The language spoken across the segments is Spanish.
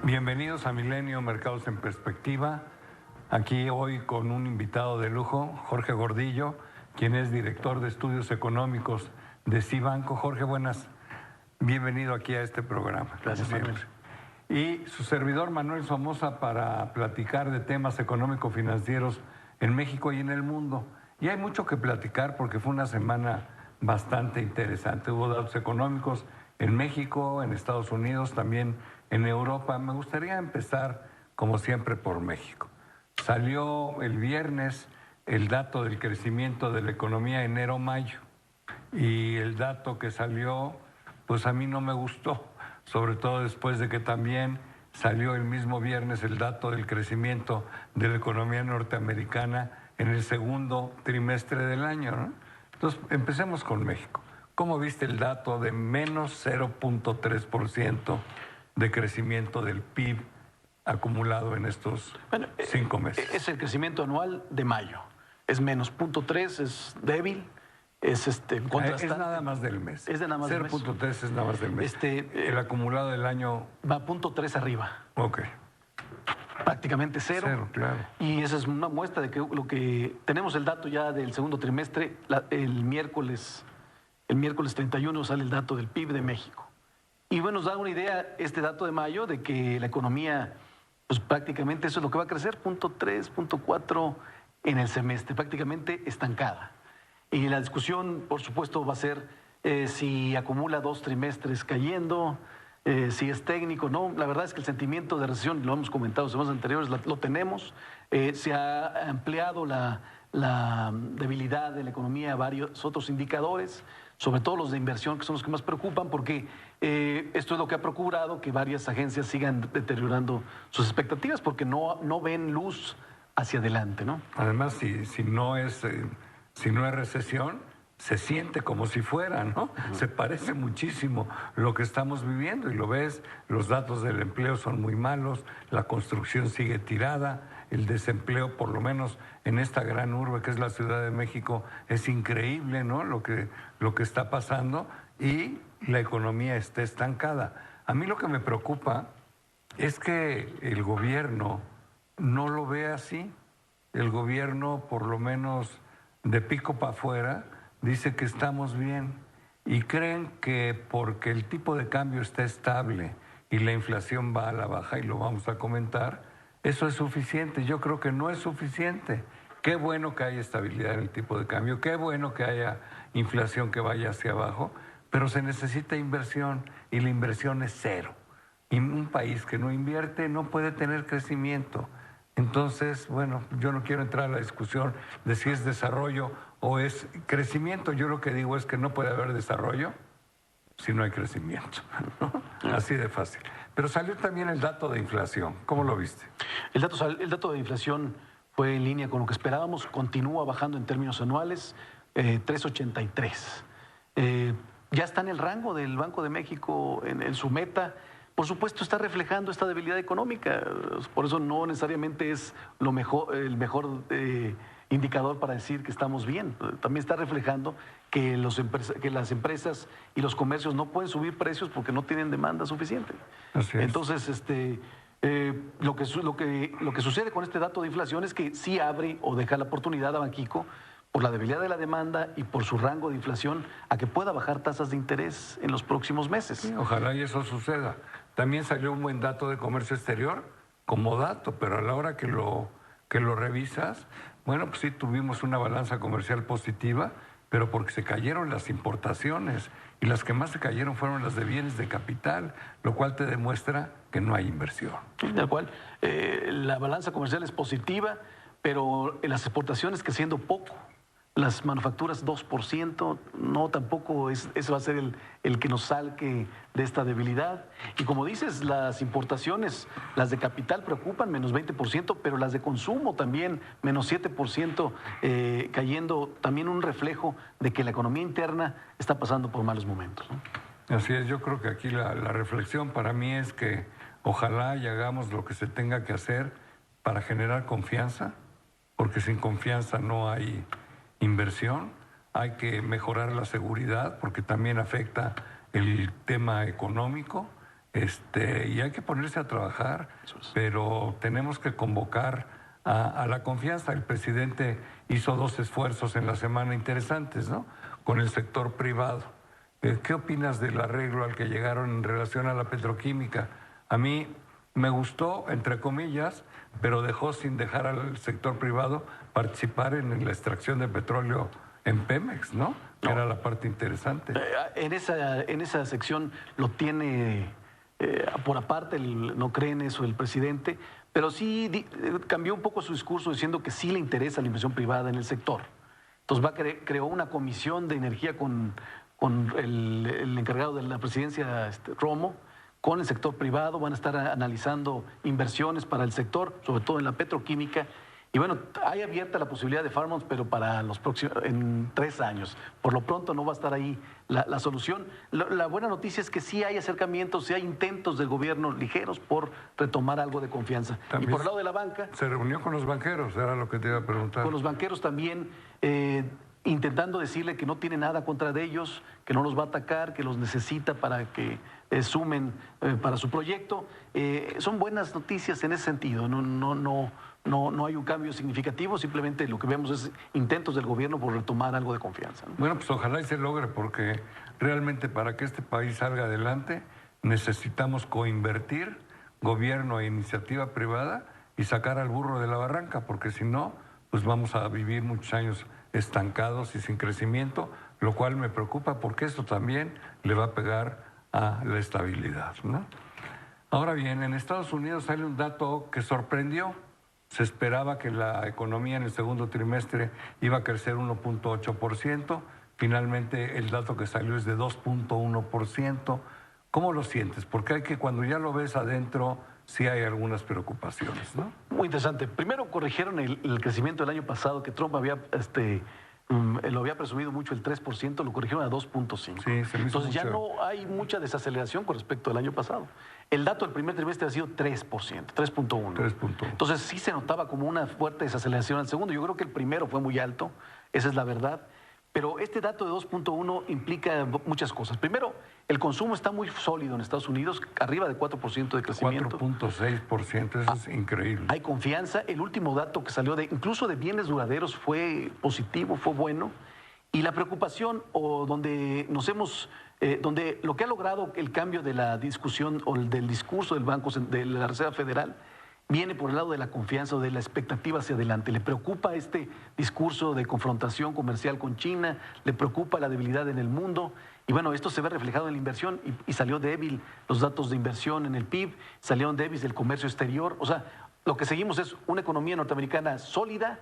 Bienvenidos a Milenio Mercados en Perspectiva. Aquí hoy con un invitado de lujo, Jorge Gordillo, quien es director de estudios económicos de Cibanco. Jorge, buenas. Bienvenido aquí a este programa. Gracias, Manuel. Y su servidor Manuel Somoza para platicar de temas económico-financieros en México y en el mundo. Y hay mucho que platicar porque fue una semana bastante interesante. Hubo datos económicos en México, en Estados Unidos, también en Europa. Me gustaría empezar, como siempre, por México. Salió el viernes el dato del crecimiento de la economía enero-mayo. Y el dato que salió, pues a mí no me gustó, sobre todo después de que también salió el mismo viernes el dato del crecimiento de la economía norteamericana en el segundo trimestre del año, ¿no? Entonces, empecemos con México. ¿Cómo viste el dato de menos 0.3% de crecimiento del PIB acumulado en estos 5 meses? Es el crecimiento anual de mayo. Es menos 0.3, es débil, es contrastante. Es nada más del mes. Es de nada más del mes. 0.3 es nada más del mes. El acumulado del año... Va a 0.3 arriba. Ok. Prácticamente cero. Cero, claro. Y esa es una muestra de que lo que tenemos el dato ya del segundo trimestre, el miércoles 31 sale el dato del PIB de México. Y bueno, nos da una idea este dato de mayo de que la economía, pues prácticamente eso es lo que va a crecer, 0.3, 0.4 en el semestre, prácticamente estancada. Y la discusión, por supuesto, va a ser si acumula 2 trimestres cayendo, si es técnico, no. La verdad es que el sentimiento de recesión, lo hemos comentado en semanas anteriores, lo tenemos. Se ha ampliado la debilidad de la economía a varios otros indicadores, sobre todo los de inversión, que son los que más preocupan, porque esto es lo que ha procurado que varias agencias sigan deteriorando sus expectativas, porque no ven luz hacia adelante, ¿no? Además, si no es recesión, se siente como si fuera, ¿no? Se parece muchísimo lo que estamos viviendo y lo ves, los datos del empleo son muy malos, la construcción sigue tirada, el desempleo, por lo menos en esta gran urbe que es la Ciudad de México, es increíble, ¿no? Lo que está pasando y la economía está estancada. A mí lo que me preocupa es que el gobierno no lo ve así. El gobierno, por lo menos de pico para afuera, dice que estamos bien y creen que porque el tipo de cambio está estable y la inflación va a la baja, y lo vamos a comentar, eso es suficiente. Yo creo que no es suficiente. Qué bueno que haya estabilidad en el tipo de cambio, qué bueno que haya inflación que vaya hacia abajo, pero se necesita inversión y la inversión es cero. Y un país que no invierte no puede tener crecimiento. Entonces, bueno, yo no quiero entrar a la discusión de si es desarrollo o es crecimiento. Yo lo que digo es que no puede haber desarrollo si no hay crecimiento, ¿no? Así de fácil. Pero salió también el dato de inflación. ¿Cómo lo viste? El dato de inflación fue en línea con lo que esperábamos, continúa bajando en términos anuales, 3.83. Ya está en el rango del Banco de México en su meta. Por supuesto, está reflejando esta debilidad económica, por eso no necesariamente es el mejor indicador para decir que estamos bien. También está reflejando que las empresas y los comercios no pueden subir precios porque no tienen demanda suficiente. Así es. Entonces, lo que sucede con este dato de inflación es que sí abre o deja la oportunidad a Banxico, por la debilidad de la demanda y por su rango de inflación, a que pueda bajar tasas de interés en los próximos meses. Sí, ojalá y eso suceda. También salió un buen dato de comercio exterior como dato, pero a la hora que lo revisas, bueno, pues sí tuvimos una balanza comercial positiva, pero porque se cayeron las importaciones y las que más se cayeron fueron las de bienes de capital, lo cual te demuestra que no hay inversión. Sí, tal cual. La balanza comercial es positiva, pero las exportaciones creciendo poco. Las manufacturas 2%, no, tampoco ese va a ser el que nos salque de esta debilidad. Y como dices, las importaciones, las de capital preocupan, menos 20%, pero las de consumo también, menos 7%, cayendo, también un reflejo de que la economía interna está pasando por malos momentos, ¿no? Así es, yo creo que aquí la reflexión para mí es que ojalá y hagamos lo que se tenga que hacer para generar confianza, porque sin confianza no hay inversión. Hay que mejorar la seguridad porque también afecta el tema económico. y hay que ponerse a trabajar, pero tenemos que convocar a la confianza. El presidente hizo 2 esfuerzos en la semana interesantes, ¿no? Con el sector privado. ¿Qué opinas del arreglo al que llegaron en relación a la petroquímica? A mí me gustó, entre comillas, pero dejó sin dejar al sector privado participar en la extracción de petróleo en Pemex, ¿no? Que era la parte interesante. En esa sección lo tiene por aparte, no cree en eso el presidente, pero sí cambió un poco su discurso diciendo que sí le interesa la inversión privada en el sector. Entonces creó una comisión de energía con el encargado de la presidencia, Romo, con el sector privado. Van a estar analizando inversiones para el sector, sobre todo en la petroquímica. Y bueno, hay abierta la posibilidad de farm-outs, pero para los próximos, en 3 años. Por lo pronto no va a estar ahí la solución. La buena noticia es que sí hay acercamientos, sí hay intentos del gobierno ligeros por retomar algo de confianza. También y por el lado de la banca... Se reunió con los banqueros, era lo que te iba a preguntar. Con los banqueros también, intentando decirle que no tiene nada contra de ellos, que no los va a atacar, que los necesita para que sumen para su proyecto. Son buenas noticias en ese sentido. No hay un cambio significativo, simplemente lo que vemos es intentos del gobierno por retomar algo de confianza, ¿no? Bueno, pues ojalá y se logre, porque realmente para que este país salga adelante necesitamos coinvertir gobierno e iniciativa privada y sacar al burro de la barranca, porque si no, pues vamos a vivir muchos años estancados y sin crecimiento, lo cual me preocupa porque esto también le va a pegar a la estabilidad, ¿no? Ahora bien, en Estados Unidos sale un dato que sorprendió. Se esperaba que la economía en el segundo trimestre iba a crecer 1.8%. Finalmente el dato que salió es de 2.1%. ¿Cómo lo sientes? Porque cuando ya lo ves adentro, sí hay algunas preocupaciones, ¿no? Muy interesante. Primero corrigieron el crecimiento del año pasado, que Trump había lo había presumido mucho, el 3%, lo corrigieron a 2.5%. Sí, se me hizo Entonces ya mucho. no hay mucha desaceleración con respecto al año pasado. El dato del primer trimestre ha sido 3%, 3.1%. 3.1. Entonces sí se notaba como una fuerte desaceleración al segundo. Yo creo que el primero fue muy alto, esa es la verdad. Pero este dato de 2.1 implica muchas cosas. Primero, el consumo está muy sólido en Estados Unidos, arriba de 4% de crecimiento. 4.6%, eso es increíble. Hay confianza. El último dato que salió incluso de bienes duraderos fue positivo, fue bueno. Y la preocupación, donde lo que ha logrado el cambio de la discusión o del discurso del Banco de la Reserva Federal, viene por el lado de la confianza o de la expectativa hacia adelante. Le preocupa este discurso de confrontación comercial con China, le preocupa la debilidad en el mundo. Y bueno, esto se ve reflejado en la inversión y salió débil los datos de inversión en el PIB, salieron débiles del comercio exterior. O sea, lo que seguimos es una economía norteamericana sólida,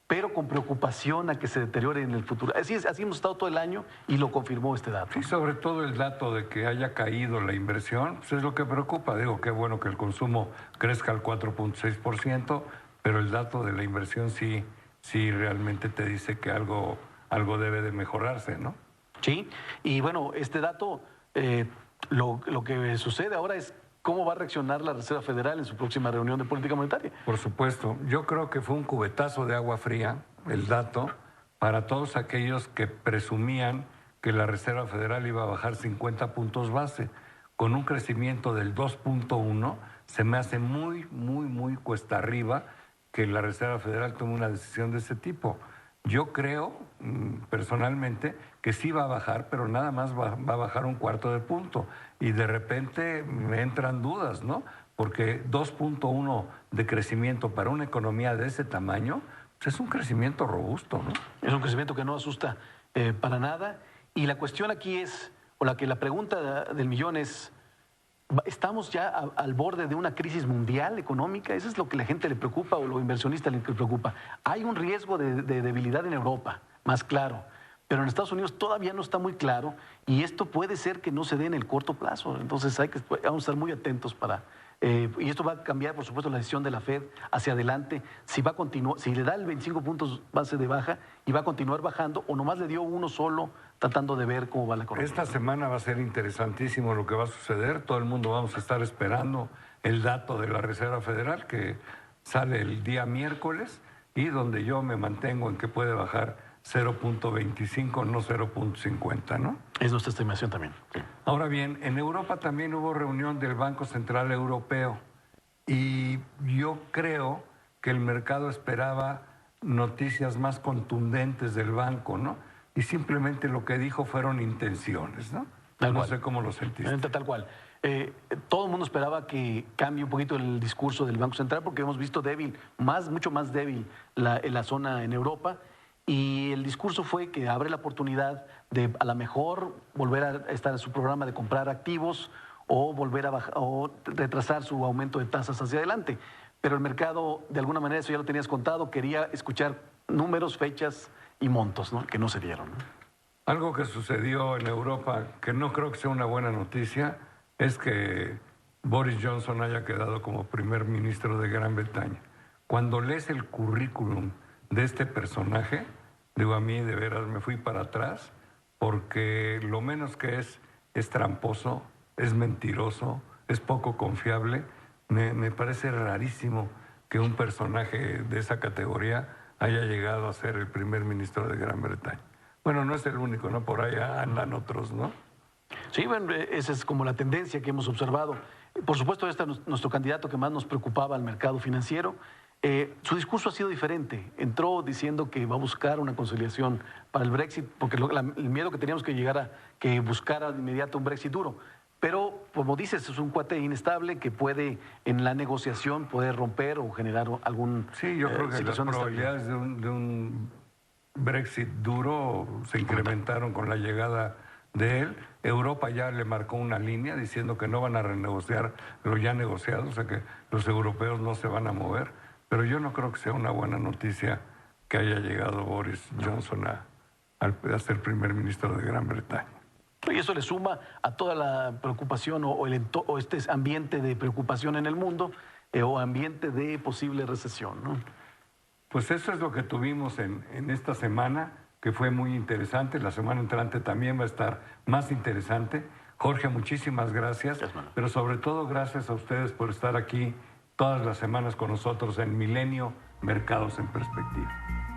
pero con preocupación a que se deteriore en el futuro. Así hemos estado todo el año y lo confirmó este dato. Sí, sobre todo el dato de que haya caído la inversión, pues es lo que preocupa. Digo, qué bueno que el consumo crezca al 4.6%, pero el dato de la inversión sí realmente te dice que algo debe de mejorarse, ¿no? Sí, y bueno, este dato, lo que sucede ahora es cómo va a reaccionar la Reserva Federal en su próxima reunión de política monetaria. Por supuesto, yo creo que fue un cubetazo de agua fría el dato para todos aquellos que presumían que la Reserva Federal iba a bajar 50 puntos base. Con un crecimiento del 2.1, se me hace muy cuesta arriba que la Reserva Federal tome una decisión de ese tipo. Yo creo, personalmente, que sí va a bajar, pero nada más va a bajar 1/4 de punto. Y de repente me entran dudas, ¿no? Porque 2.1 de crecimiento para una economía de ese tamaño, pues es un crecimiento robusto, ¿no? Es un crecimiento que no asusta para nada. Y la cuestión aquí es, la pregunta del millón es, ¿estamos ya al borde de una crisis mundial económica? Eso es lo que a la gente le preocupa o los inversionistas le preocupa. Hay un riesgo de debilidad en Europa, más claro, pero en Estados Unidos todavía no está muy claro y esto puede ser que no se dé en el corto plazo. Entonces vamos a estar muy atentos y esto va a cambiar, por supuesto, la decisión de la Fed hacia adelante, si va a continuar, si le da el 25 puntos base de baja y va a continuar bajando o nomás le dio uno solo tratando de ver cómo va la economía. Esta semana va a ser interesantísimo lo que va a suceder. Todo el mundo vamos a estar esperando el dato de la Reserva Federal que sale el día miércoles y donde yo me mantengo en que puede bajar 0.25, no 0.50, ¿no? Es nuestra estimación también. Sí. Ahora bien, en Europa también hubo reunión del Banco Central Europeo y yo creo que el mercado esperaba noticias más contundentes del banco, ¿no? Y simplemente lo que dijo fueron intenciones, ¿no? No sé cómo lo sentiste. Tal cual. Todo el mundo esperaba que cambie un poquito el discurso del Banco Central porque hemos visto débil, mucho más débil la zona en Europa. Y el discurso fue que abre la oportunidad de a lo mejor volver a estar en su programa de comprar activos o volver a bajar, o retrasar su aumento de tasas hacia adelante. Pero el mercado, de alguna manera, eso ya lo tenías contado, quería escuchar números, fechas y montos, ¿no? Que no se dieron, ¿no? Algo que sucedió en Europa, que no creo que sea una buena noticia, es que Boris Johnson haya quedado como primer ministro de Gran Bretaña. Cuando lees el currículum de este personaje, digo, a mí de veras me fui para atrás, porque lo menos que es tramposo, es mentiroso, es poco confiable. Me parece rarísimo que un personaje de esa categoría haya llegado a ser el primer ministro de Gran Bretaña. Bueno, no es el único, ¿no? Por ahí andan otros, ¿no? Sí, bueno, esa es como la tendencia que hemos observado. Por supuesto, este es nuestro candidato que más nos preocupaba al mercado financiero. Su discurso ha sido diferente. Entró diciendo que va a buscar una conciliación para el Brexit, porque el miedo que teníamos que llegara a que buscara de inmediato un Brexit duro. Pero, como dices, es un cuate inestable que puede, en la negociación, poder romper o generar algún... Sí, yo creo que las probabilidades de un Brexit duro se incrementaron con la llegada de él. Europa ya le marcó una línea diciendo que no van a renegociar lo ya negociado, o sea que los europeos no se van a mover. Pero yo no creo que sea una buena noticia que haya llegado Boris Johnson a ser primer ministro de Gran Bretaña. Y eso le suma a toda la preocupación o este ambiente de preocupación en el mundo o ambiente de posible recesión, ¿no? Pues eso es lo que tuvimos en esta semana, que fue muy interesante. La semana entrante también va a estar más interesante. Jorge, muchísimas gracias, pero sobre todo gracias a ustedes por estar aquí todas las semanas con nosotros en Milenio Mercados en Perspectiva.